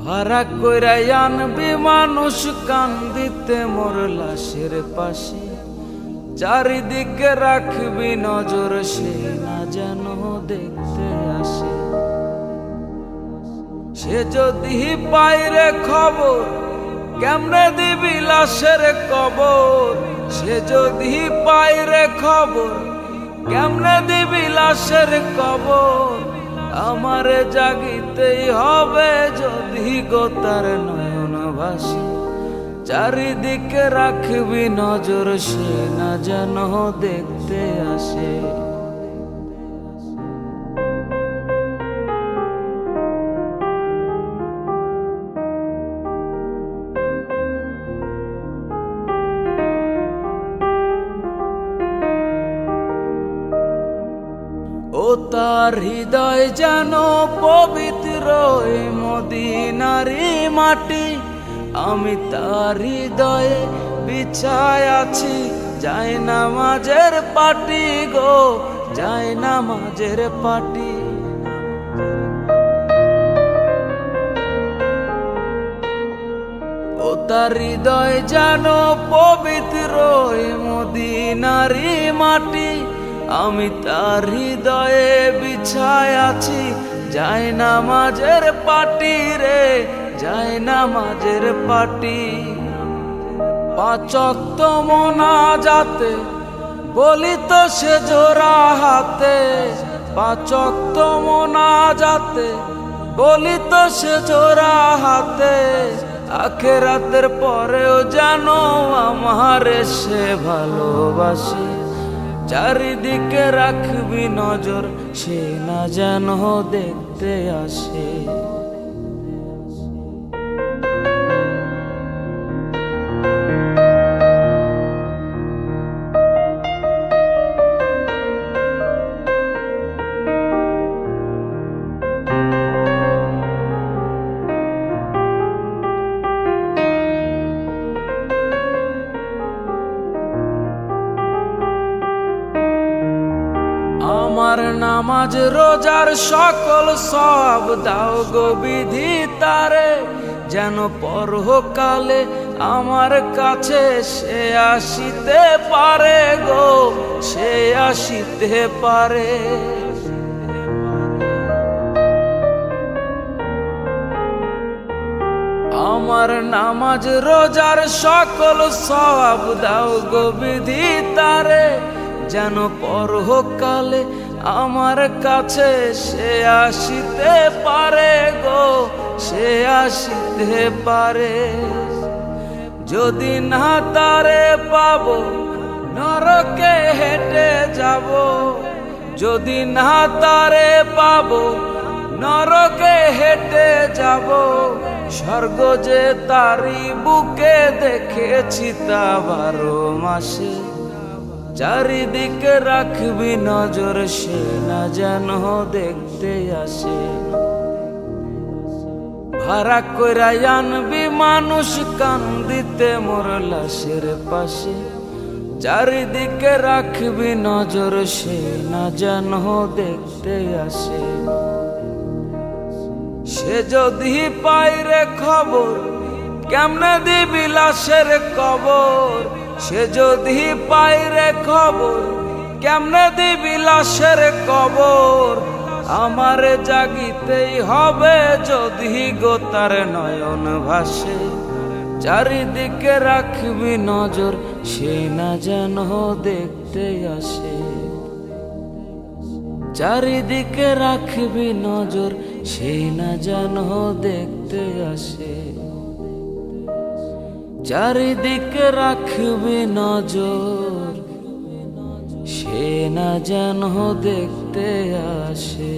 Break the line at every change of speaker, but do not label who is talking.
ভাড়া কইরা আনবি মানুষ কান্দিতে মোর লাশের পাশে, চারিদিকে রাখবি নজর সে না যেন দেখতে আসে। সে যদি পাইরে খবর কেমনে দিবি লাশের কবর, সে যদি পাইরে খবর কেমনে দিবি লাশের কবর। আমারে জাগিতেই হবে যদি গোতার নয়ন ভাসে, চারিদিকে রাখবি নজর সে না যেন দেখতে আসে। ও তার হৃদয় যেন পবিত্র মদিনারি মাটি, আমি তার হৃদয়ে বিছায় আছি জায়নামাজের পাটি গো, জায়নামাজের পাটি। ও তার হৃদয় যেন পবিত্র মদিনারি মাটি, আমি তার হৃদয়ে বিছায় আছি জায়নামাজের পাটি রে, জায়নামাজের পাটি। পাঁচ ওয়াক্ত মোনাজাতে বলি তো সে জোড়া হাতে, পাঁচ ওয়াক্ত মোনাজাতে বলি তো সে জোড়া হাতে। আখেরাতের পরেও জানো আমারে সে ভালোবাসে, চারিদিকে রাখবি নজর সে না যেন দেখতে আসে। আমার নামাজ রোজার সকল সব দাও গো বিধি তারে, যেন পরকালে আমার কাছে সে আসিতে পারে গো, সে আসিতে পারে। আমার নামাজ রোজার সকল সব দাও গো বিধি তারে, যেন পরকালে আমার কাছে সে আসিতে পারে গো, সে আসিতে পারে। যদি না তারে পাবো নরকে হেঁটে যাব, যদি না তারে পাবো নরকে হেঁটে যাব। স্বর্গ যে তারি বুকে দেখেছি তা 12 মাসে, চারিদিকে রাখবি নজর সে না যেন দেখতে আসে। ভাড়া কইরা আনবি মানুষ কান্দিতে মোর লাশের পাশে, চারিদিকে রাখবি নজর সে না যেন দেখতে আসে। সে যদি পাইরে খবর কেমনে দিবি লাশের কবর, সে যদি পাইরে খবর কেমনে দিবি লাশের কবর। আমারে জাগিতেই হবে যদি গোতার নয়ন ভাসে, চারিদিকে রাখবি নজর সে না যেন দেখতে আসে। চারিদিকে রাখবি নজর সে না যেন দেখতে আসে, চারিদিকে রাখবি নজর সে না যেন দেখতে আসে।